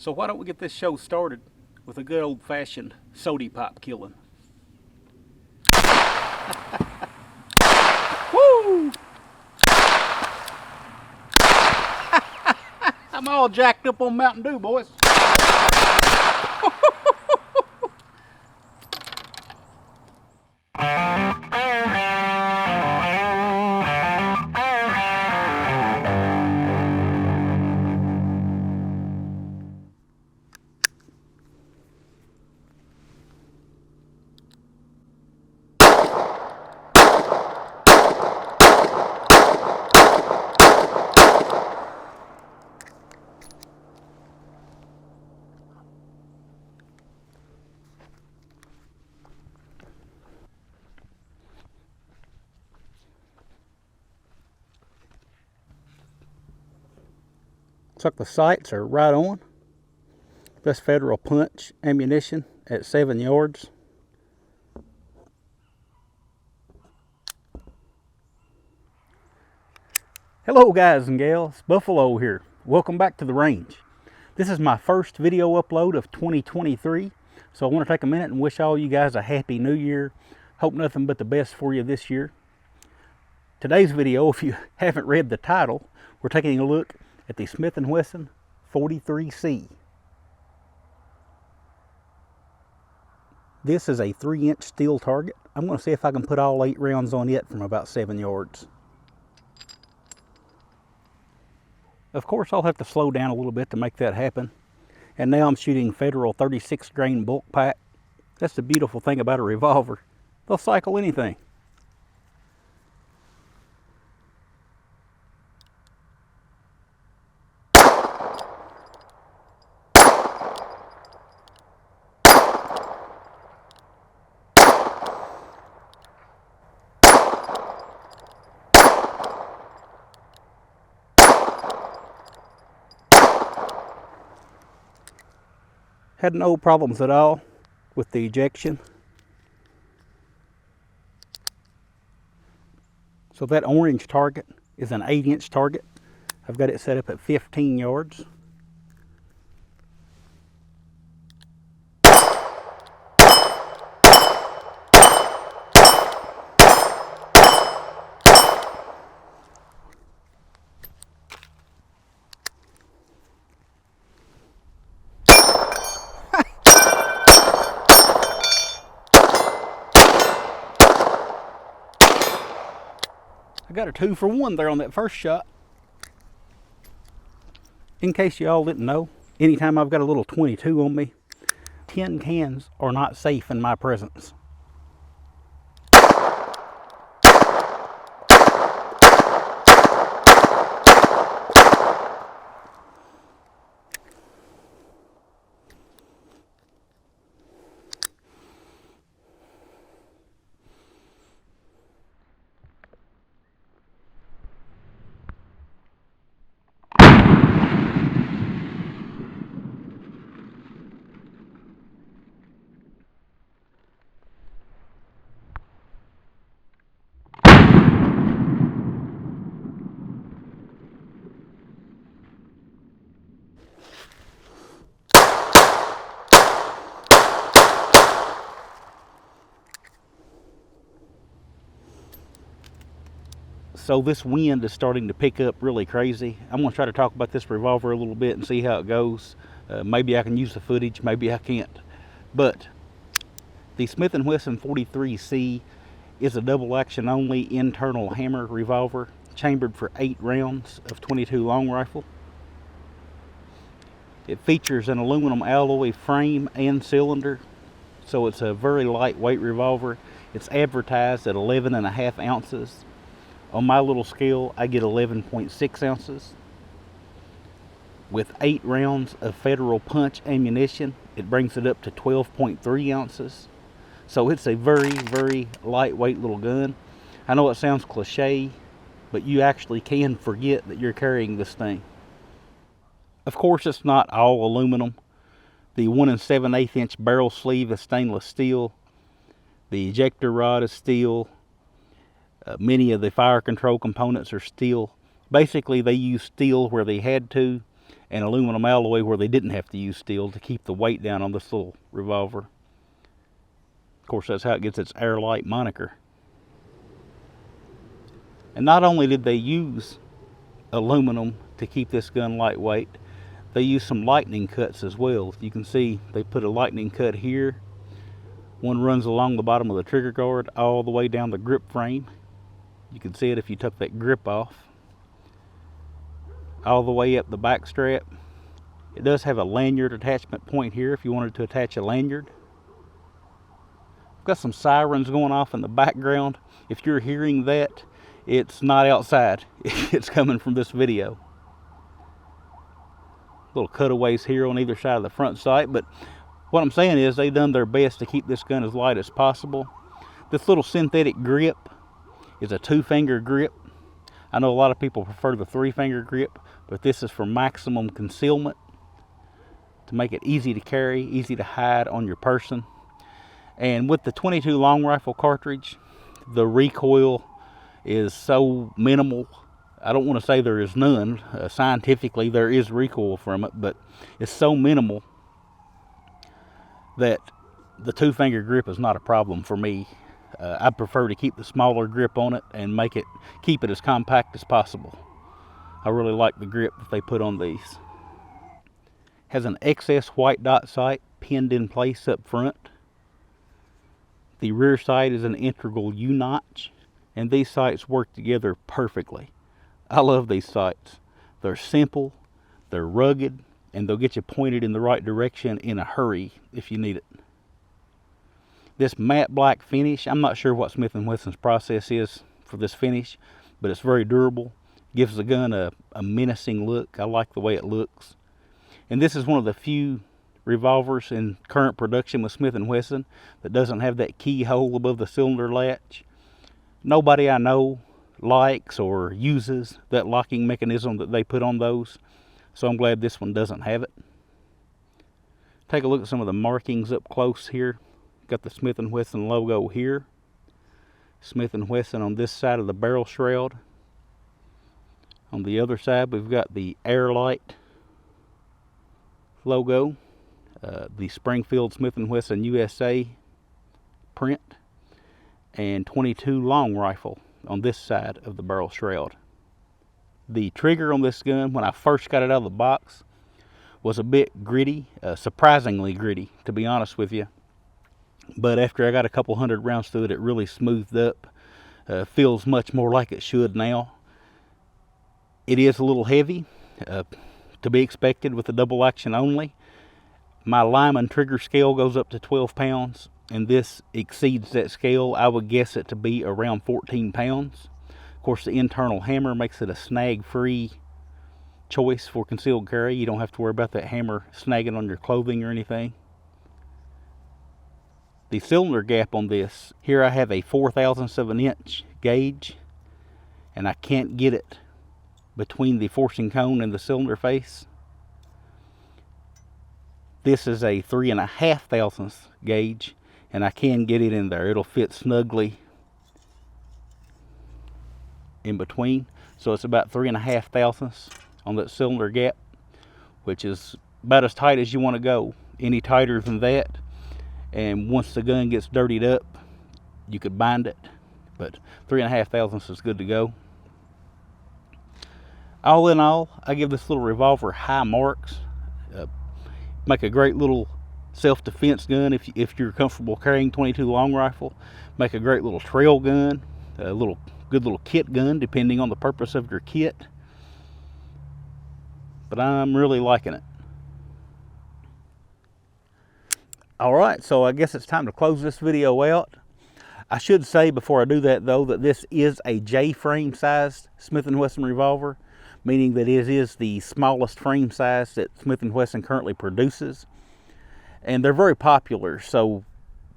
So why don't we get this show started with a good old-fashioned sody pop killing. Woo! I'm all jacked up on Mountain Dew, boys. Looks like the sights are right on. This federal punch ammunition at 7 yards. Hello guys and gals, Buffalo here. Welcome back to the range. This is my first video upload of 2023, so I want to take a minute and wish all you guys a happy new year. Hope nothing but the best for you this year. Today's video, if you haven't read the title, we're taking a look at the Smith and Wesson 43C. This is a 3-inch steel target. I'm going to see if I can put all 8 rounds on it from about 7 yards. Of course, I'll have to slow down a little bit to make that happen. And now I'm shooting Federal 36 grain bulk pack. That's the beautiful thing about a revolver. They'll cycle anything. Had no problems at all with the ejection. So that orange target is an 8-inch target. I've got it set up at 15 yards. I got a 2 for 1 there on that first shot. In case you all didn't know, anytime I've got a little 22 on me, tin cans are not safe in my presence. So this wind is starting to pick up really crazy. I'm going to try to talk about this revolver a little bit and see how it goes. Maybe I can use the footage, maybe I can't. But the Smith and Wesson 43C is a double action only internal hammer revolver, chambered for 8 rounds of 22 long rifle. It features an aluminum alloy frame and cylinder, so it's a very lightweight revolver. It's advertised at 11.5 ounces. On my little scale, I get 11.6 ounces. With 8 rounds of Federal punch ammunition, it brings it up to 12.3 ounces. So it's a very, very lightweight little gun. I know it sounds cliche, but you actually can forget that you're carrying this thing. Of course, it's not all aluminum. The 1 7/8 inch barrel sleeve is stainless steel. The ejector rod is steel. Many of the fire control components are steel. Basically, they use steel where they had to. and aluminum alloy where they didn't have to use steel to keep the weight down on this little revolver. Of course, that's how it gets its AirLite moniker. And not only did they use aluminum to keep this gun lightweight, they used some lightning cuts as well. You can see they put a lightning cut here. One runs along the bottom of the trigger guard all the way down the grip frame. You can see it if you took that grip off. All the way up the back strap. It does have a lanyard attachment point here if you wanted to attach a lanyard. I've got some sirens going off in the background. If you're hearing that, it's not outside. It's coming from this video. Little cutaways here on either side of the front sight, but what I'm saying is they've done their best to keep this gun as light as possible. This little synthetic grip is a 2-finger grip. I know a lot of people prefer the 3-finger grip, but this is for maximum concealment, to make it easy to carry, easy to hide on your person. And with the 22 long rifle cartridge, the recoil is so minimal. I don't want to say there is none. Scientifically, there is recoil from it, but it's so minimal that the 2-finger grip is not a problem for me. I prefer to keep the smaller grip on it and keep it as compact as possible. I really like the grip that they put on these. Has an excess white dot sight pinned in place up front. The rear sight is an integral U-notch, and these sights work together perfectly. I love these sights. They're simple, they're rugged, and they'll get you pointed in the right direction in a hurry if you need it. This matte black finish, I'm not sure what Smith and Wesson's process is for this finish, but it's very durable. Gives the gun a menacing look. I like the way it looks. And this is one of the few revolvers in current production with Smith and Wesson that doesn't have that keyhole above the cylinder latch. Nobody I know likes or uses that locking mechanism that they put on those, so I'm glad this one doesn't have it. Take a look at some of the markings up close here. Got the Smith and Wesson logo here. Smith and Wesson on this side of the barrel shroud. On the other side, we've got the AirLite logo, the Springfield Smith and Wesson USA print, and 22 long rifle on this side of the barrel shroud. The trigger on this gun, when I first got it out of the box, was a bit gritty, surprisingly gritty, to be honest with you. But after I got a couple hundred rounds through it, it really smoothed up. Feels much more like it should now. It is a little heavy, to be expected with the double action only. My Lyman trigger scale goes up to 12 pounds, and this exceeds that scale. I would guess it to be around 14 pounds. Of course, the internal hammer makes it a snag-free choice for concealed carry. You don't have to worry about that hammer snagging on your clothing or anything. The cylinder gap on this, here I have a 4/1000 of an inch gauge, and I can't get it between the forcing cone and the cylinder face. This is a 3.5 gauge, and I can get it in there. It'll fit snugly in between. So it's about 3.5 on that cylinder gap, which is about as tight as you want to go. Any tighter than that, and once the gun gets dirtied up, you could bind it, but 3.5 is good to go. All in all, I give this little revolver high marks. Make a great little self-defense gun if you're comfortable carrying 22 long rifle. Make a great little trail gun, a good little kit gun depending on the purpose of your kit. But I'm really liking it. Alright, so I guess it's time to close this video out. I should say before I do that though, that this is a J-frame sized Smith and Wesson revolver, meaning that it is the smallest frame size that Smith and Wesson currently produces. And they're very popular, so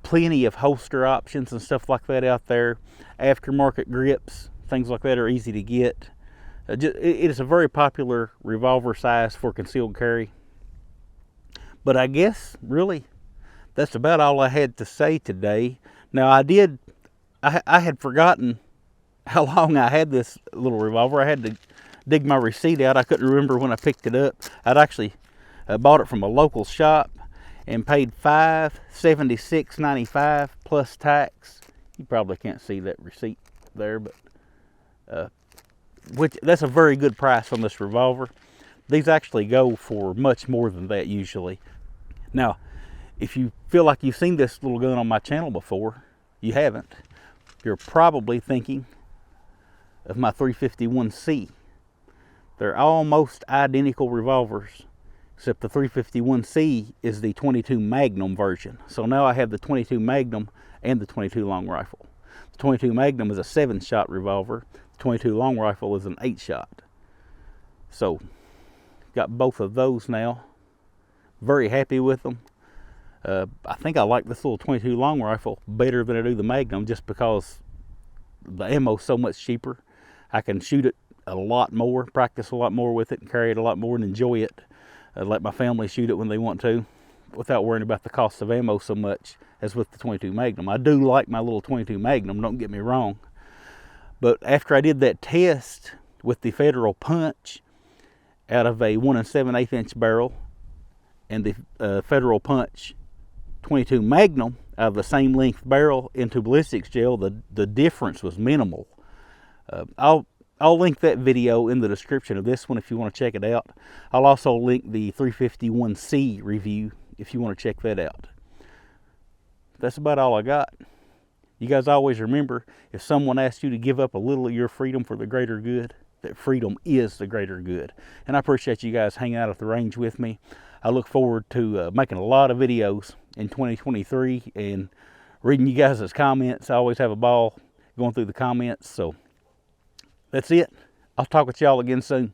plenty of holster options and stuff like that out there. Aftermarket grips, things like that are easy to get. It is a very popular revolver size for concealed carry. But I guess, really, that's about all I had to say today. Now, I had forgotten how long I had this little revolver. I had to dig my receipt out. I couldn't remember when I picked it up. I'd actually bought it from a local shop and paid $576.95 plus tax. You probably can't see that receipt there, but which that's a very good price on this revolver. These actually go for much more than that usually. Now, if you feel like you've seen this little gun on my channel before, you haven't. You're probably thinking of my 351C. They're almost identical revolvers, except the 351C is the 22 Magnum version. So now I have the 22 Magnum and the 22 long rifle. The 22 Magnum is a 7-shot revolver. The 22 long rifle is an 8-shot. So, got both of those now. Very happy with them. I think I like this little 22 long rifle better than I do the Magnum, just because the ammo is so much cheaper. I can shoot it a lot more, practice a lot more with it, and carry it a lot more and enjoy it. Let my family shoot it when they want to, without worrying about the cost of ammo so much as with the 22 Magnum. I do like my little 22 Magnum, don't get me wrong. But after I did that test with the Federal Punch out of a 1 7/8 inch barrel and the Federal Punch 22 Magnum out of the same length barrel into ballistics gel, the difference was minimal. I'll link that video in the description of this one if you want to check it out. I'll also link the 351C review if you want to check that out. That's about all I got. You guys always remember, if someone asks you to give up a little of your freedom for the greater good, that freedom is the greater good. And I appreciate you guys hanging out at the range with me. I look forward to making a lot of videos in 2023 and reading you guys' comments. I always have a ball going through the comments. So that's it. I'll talk with y'all again soon.